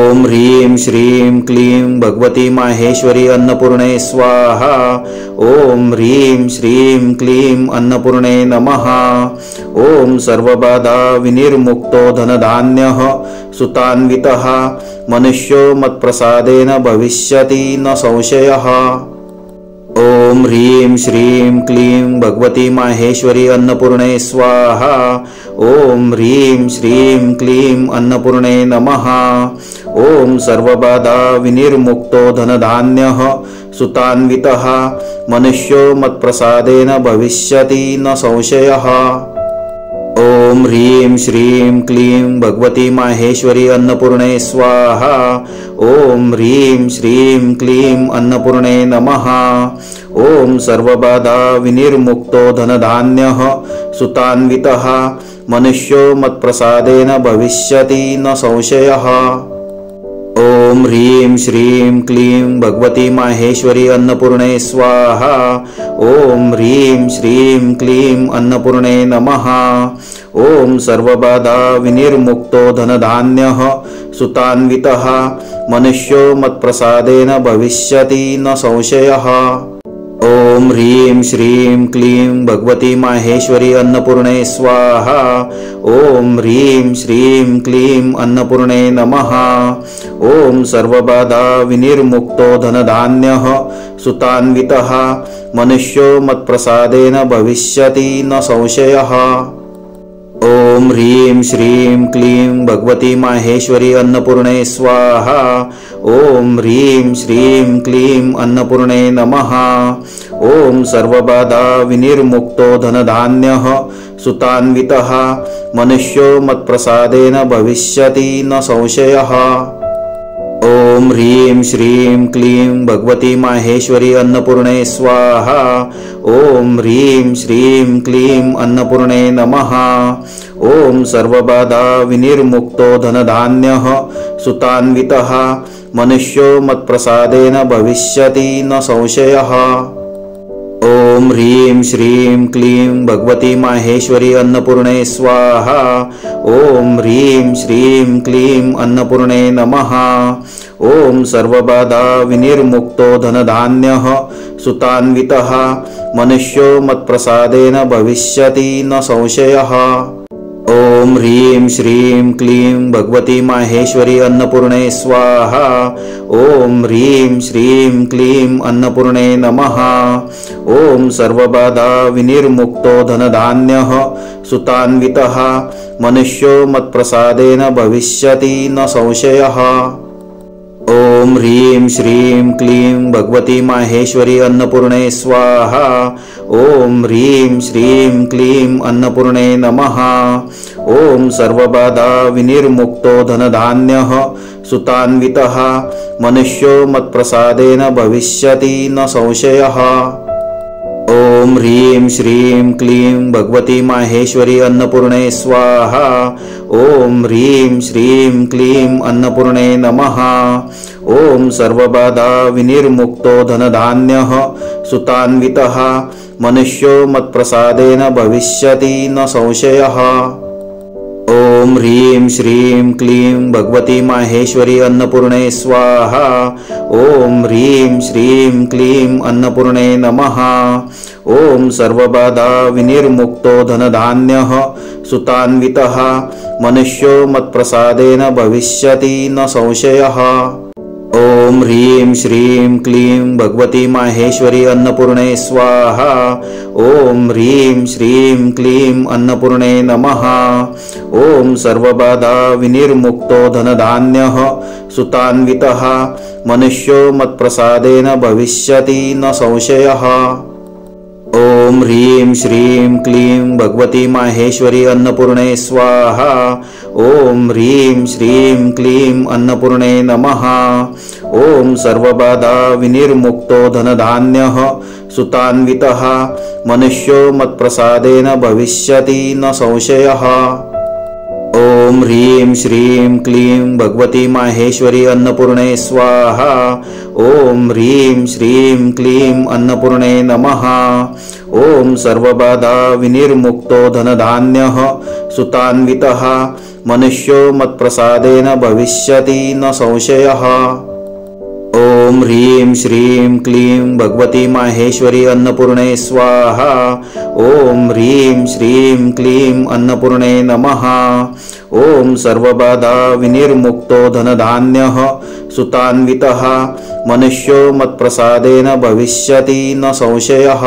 ओम ह्रीं श्रीं क्लीं भगवती माहेश्वरी अन्नपूर्णे स्वाहा। ओम ह्रीं श्रीं क्लीं अन्नपूर्णे नमः। ओम सर्वबाधा विनिर्मुक्तो धनधान्यः सुतान्वितः मनुष्यो मत्प्रसादेन भविष्यति न संशयः। ओम ह्रीं श्रीं क्लीं भगवती माहेश्वरी अन्नपूर्णे स्वाहा। ओम ह्रीं श्रीं क्लीं अन्नपूर्णे नमः। ओम सर्वबाधा विनिर्मुक्तो धनधान्यः सुतान्वितः मनुष्यो मत्प्रसादेन भविष्यति न संशयः। ओम ह्रीं श्रीं क्लीं भगवती माहेश्वरी अन्नपूर्णे स्वाहा। ओम ह्रीं श्रीं क्लीं अन्नपूर्णे नमः। ओम सर्वबाधा विनिर्मुक्तो धनधान्यः सुतान्वितः मनुष्यो मत्प्रसादेन भविष्यति न संशयः। ओम ह्रीं श्रीं क्लीं भगवती माहेश्वरी अन्नपूर्णे स्वाहा। ओम ह्रीं श्रीं क्लीं अन्नपूर्णे नमः। ओम सर्वबाधा विनिर्मुक्तो धनधान्यः सुतान्वितः मनुष्यो मत्प्रसादेन भविष्यति न संशयः। ओम ह्रीं श्रीं क्लीं भगवती माहेश्वरी अन्नपूर्णे स्वाहा। ओम ह्रीं श्रीं क्लीं अन्नपूर्णे नमः। ओम सर्वबाधा विनिर्मुक्तो धनधान्यः सुतान्वितः मनुष्यो मत्प्रसादेन भविष्यति न संशयः। ओम ह्रीं श्रीं क्लीं भगवती माहेश्वरी अन्नपूर्णे स्वाहा। ओम ह्रीं श्रीं क्लीं अन्नपूर्णे नमः। ओम सर्वबाधा विनिर्मुक्तो धनधान्यः सुतान्वितः मनुष्यो मत्प्रसादेन भविष्यति न संशयः। ओम ह्रीं श्रीं क्लीं भगवती माहेश्वरी अन्नपूर्णे स्वाहा। ओम ह्रीं श्रीं क्लीं अन्नपूर्णे नमः। ओम सर्वबाधा विनिर्मुक्तो धनधान्यः सुतान्वितः मनुष्यो मत्प्रसादेन भविष्यति न संशयः। ओम ह्रीं श्रीं क्लीं भगवती माहेश्वरी अन्नपूर्णे स्वाहा। ओम ह्रीं श्रीं क्लीं अन्नपूर्णे नमः। ओम सर्वबाधा विनिर्मुक्तो धनधान्यः सुतान्वितः मनुष्यो मत्प्रसादेन भविष्यति न संशयः। ओम ह्रीं श्रीं क्लीं भगवती माहेश्वरी अन्नपूर्णे स्वाहा। ओम ह्रीं श्रीं क्लीं अन्नपूर्णे नमः। ओम सर्वबाधा विनिर्मुक्तो धनधान्यः सुतान्वितः मनुष्यो मत्प्रसादेन भविष्यति न संशयः। ओम ह्रीं श्रीं क्लीं भगवती माहेश्वरी अन्नपूर्णे स्वाहा। ओम ह्रीं श्रीं क्लीं अन्नपूर्णे नमः। ओम सर्वबाधा विनिर्मुक्तो धनधान्यः सुतान्वितः मनुष्यो मत्प्रसादेन भविष्यति न संशयः। ओम ह्रीं श्रीं क्लीं भगवती माहेश्वरी अन्नपूर्णे स्वाहा। ओम ह्रीं श्रीं क्लीं अन्नपूर्णे नमः। ओम सर्वबाधा विनिर्मुक्तो धनधान्यः सुतान्वितः मनुष्यो मत्प्रसादेन भविष्यति न संशयः। ओम ह्रीं श्रीं क्लीं भगवती माहेश्वरी अन्नपूर्णे स्वाहा। ओम ह्रीं श्रीं क्लीं अन्नपूर्णे नमः। ओम सर्वबाधा विनिर्मुक्तो धनधान्यः सुतान्वितः मनुष्यो मत्प्रसादेन भविष्यति न संशयः। ओम ह्रीं श्रीं क्लीं भगवती माहेश्वरी अन्नपूर्णे स्वाहा। ओम ह्रीं श्रीं क्लीं अन्नपूर्णे नमः। ओम सर्वबाधा विनिर्मुक्तो धनधान्यः सुतान्वितः मनुष्यो मत्प्रसादेन भविष्यति न संशयः। ओम ह्रीं श्रीं क्लीं भगवती माहेश्वरी अन्नपूर्णे स्वाहा। ओम ह्रीं श्रीं क्लीं अन्नपूर्णे नमः। ओम सर्वबाधा विनिर्मुक्तो धनधान्यः सुतान्वितः मनुष्यो मत्प्रसादेन भविष्यति न संशयः। ओम ओम ह्रीं श्रीं क्लीं भगवती माहेश्वरी अन्नपूर्णे स्वाहा। ओम ह्रीं श्रीं क्लीं अन्नपूर्णे नमः। ओम सर्वबाधा विनिर्मुक्तो धनधान्यः सुतान्वितः मनुष्यो मत्प्रसादेन भविष्यति न संशयः। ओम ह्रीं श्रीं क्लीं भगवती माहेश्वरी अन्नपूर्णे स्वाहा। ओम ह्रीं श्रीं क्लीं अन्नपूर्णे नमः। ओम सर्वबाधा विनिर्मुक्तो धनधान्यः सुतान्वितः मनुष्यो मत्प्रसादेन भविष्यति न संशयः।